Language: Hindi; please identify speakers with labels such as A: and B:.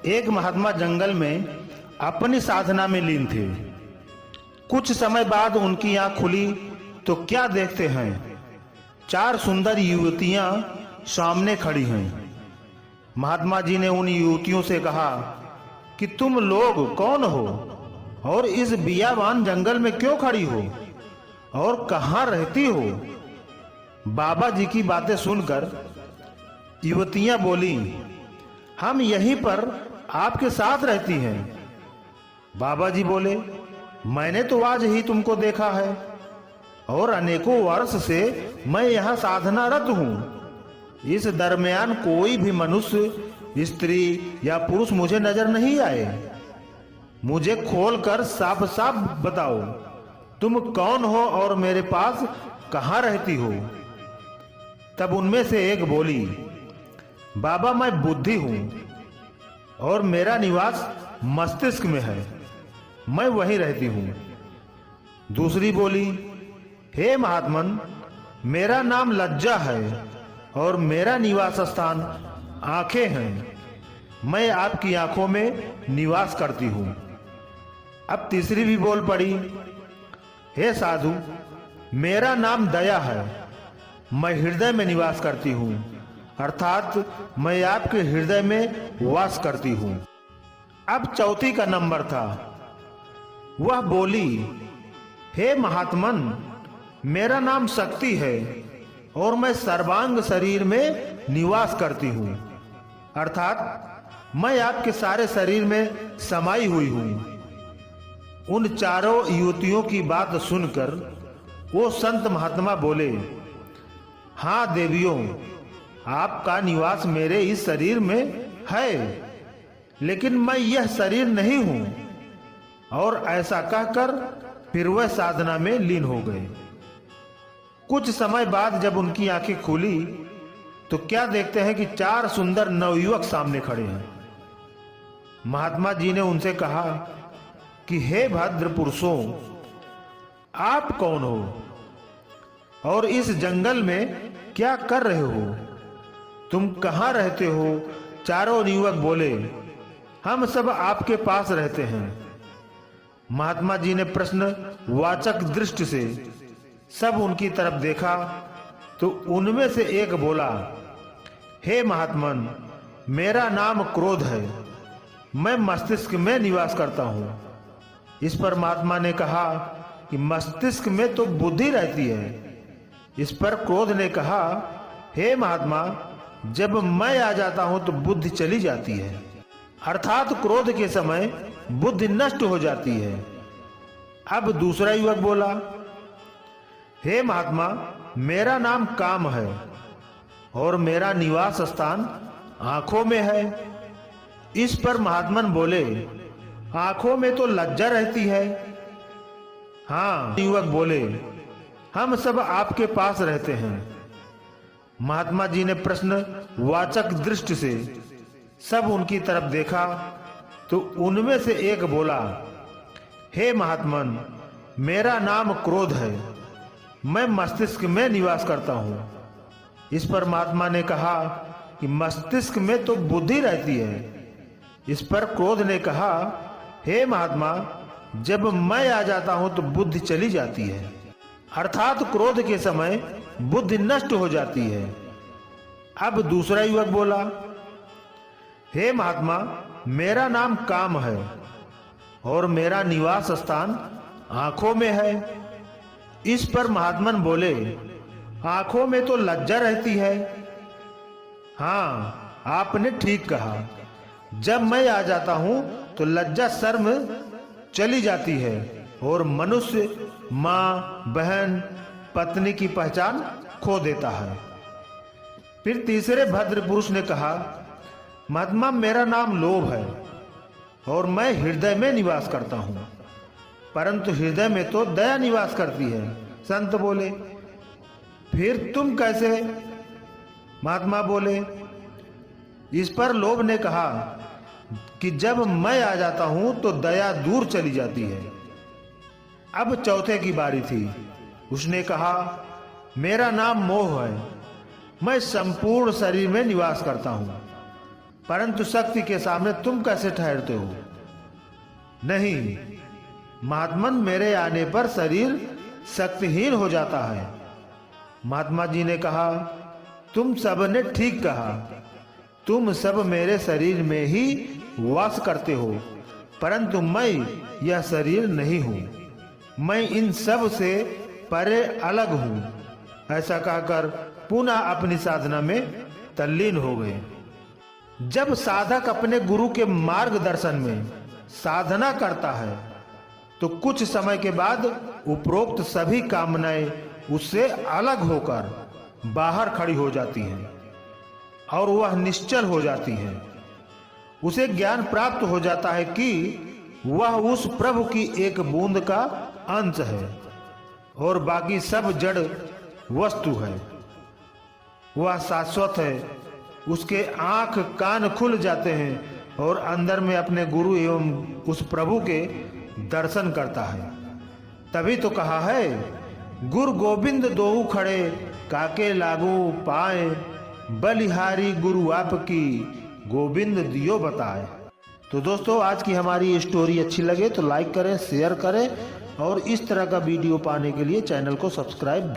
A: एक महात्मा जंगल में अपनी साधना में लीन थे। कुछ समय बाद उनकी आंख खुली तो क्या देखते हैं, 4 सुंदर युवतियां सामने खड़ी हैं। महात्मा जी ने उन युवतियों से कहा कि तुम लोग कौन हो और इस बियाबान जंगल में क्यों खड़ी हो और कहाँ रहती हो। बाबा जी की बातें सुनकर युवतियां बोली, हम यहीं पर आपके साथ रहती हैं। बाबा जी बोले, मैंने तो आज ही तुमको देखा है और अनेकों वर्ष से मैं यहाँ साधनारत हूँ। इस दरमियान कोई भी मनुष्य, स्त्री या पुरुष मुझे नजर नहीं आए। मुझे खोलकर साफ साफ बताओ, तुम कौन हो और मेरे पास कहाँ रहती हो। तब उनमें से एक बोली, बाबा मैं बुद्धि हूँ और मेरा निवास मस्तिष्क में है, मैं वहीं रहती हूँ। दूसरी बोली, हे महात्मन, मेरा नाम लज्जा है और मेरा निवास स्थान आंखें हैं, मैं आपकी आंखों में निवास करती हूँ। अब तीसरी भी बोल पड़ी, हे साधु, मेरा नाम दया है, मैं हृदय में निवास करती हूँ, अर्थात मैं आपके हृदय में वास करती हूँ। अब चौथी का नंबर था। वह बोली, हे महात्मन, मेरा नाम शक्ति है और मैं सर्वांग शरीर में निवास करती हूँ, अर्थात मैं आपके सारे शरीर में समाई हुई हूँ। उन चारों युवतियों की बात सुनकर वो संत महात्मा बोले, हाँ देवियों, आपका निवास मेरे इस शरीर में है, लेकिन मैं यह शरीर नहीं हूं। और ऐसा कहकर फिर वह साधना में लीन हो गए। कुछ समय बाद जब उनकी आंखें खुली तो क्या देखते हैं कि 4 सुंदर नवयुवक सामने खड़े हैं। महात्मा जी ने उनसे कहा कि हे भद्र पुरुषों, आप कौन हो और इस जंगल में क्या कर रहे हो, तुम कहाँ रहते हो। चारों युवक बोले, हम सब आपके पास रहते हैं। महात्मा जी ने प्रश्न वाचक दृष्टि से सब उनकी तरफ देखा तो उनमें से एक बोला, हे महात्मन, मेरा नाम क्रोध है, मैं मस्तिष्क में निवास करता हूँ। इस पर महात्मा ने कहा कि मस्तिष्क में तो बुद्धि रहती है। इस पर क्रोध ने कहा, हे महात्मा, जब मैं आ जाता हूं तो बुद्धि चली जाती है, अर्थात क्रोध के समय बुद्धि नष्ट हो जाती है। अब दूसरा युवक बोला, हे महात्मा, मेरा नाम काम है और मेरा निवास स्थान आंखों में है। इस पर महात्मन बोले, आंखों में तो लज्जा रहती है। हाँ, युवक बोले, हम सब आपके पास रहते हैं। महात्मा जी ने प्रश्न वाचक दृष्टि से सब उनकी तरफ देखा तो उनमें से एक बोला, हे महात्मन, मेरा नाम क्रोध है, मैं मस्तिष्क में निवास करता हूँ। इस पर महात्मा ने कहा कि मस्तिष्क में तो बुद्धि रहती है। इस पर क्रोध ने कहा, हे महात्मा, जब मैं आ जाता हूं तो बुद्धि चली जाती है, अर्थात क्रोध के समय बुद्धि नष्ट हो जाती है। अब दूसरा युवक बोला, हे महात्मा, मेरा नाम काम है और मेरा निवास स्थान आंखों में है। इस पर महात्मन बोले, आंखों में तो लज्जा रहती है। हाँ, आपने ठीक कहा, जब मैं आ जाता हूं तो लज्जा शर्म चली जाती है और मनुष्य माँ, बहन, पत्नी की पहचान खो देता है। फिर तीसरे भद्र पुरुष ने कहा, महात्मा, मेरा नाम लोभ है और मैं हृदय में निवास करता हूँ, परंतु हृदय में तो दया निवास करती है। संत बोले, फिर तुम कैसे। महात्मा बोले, इस पर लोभ ने कहा कि जब मैं आ जाता हूं तो दया दूर चली जाती है। अब चौथे की बारी थी। उसने कहा, मेरा नाम मोह है, मैं संपूर्ण शरीर में निवास करता हूं, परंतु शक्ति के सामने तुम कैसे ठहरते हो? नहीं महात्मन, मेरे आने पर शरीर शक्तिहीन हो जाता है। महात्मा जी ने कहा, तुम सब ने ठीक कहा, तुम सब मेरे शरीर में ही वास करते हो, परंतु मैं यह शरीर नहीं हूं, मैं इन सब से परे अलग हूं। ऐसा कहकर पुनः अपनी साधना में तल्लीन हो गए। जब साधक अपने गुरु के मार्गदर्शन में साधना करता है तो कुछ समय के बाद उपरोक्त सभी कामनाएं उससे अलग होकर बाहर खड़ी हो जाती हैं और वह निश्चल हो जाती हैं। उसे ज्ञान प्राप्त हो जाता है कि वह उस प्रभु की एक बूंद का अंश है और बाकी सब जड़ वस्तु है। वह शाश्वत है। उसके आंख कान खुल जाते हैं और अंदर में अपने गुरु एवं उस प्रभु के दर्शन करता है। तभी तो कहा है, गुरु गोविंद दोऊ खड़े काके लागू पाए, बलिहारी गुरु आपकी गोविंद दियो बताए। तो दोस्तों, आज की हमारी स्टोरी अच्छी लगे तो लाइक करें, शेयर करें और इस तरह का वीडियो पाने के लिए चैनल को सब्सक्राइब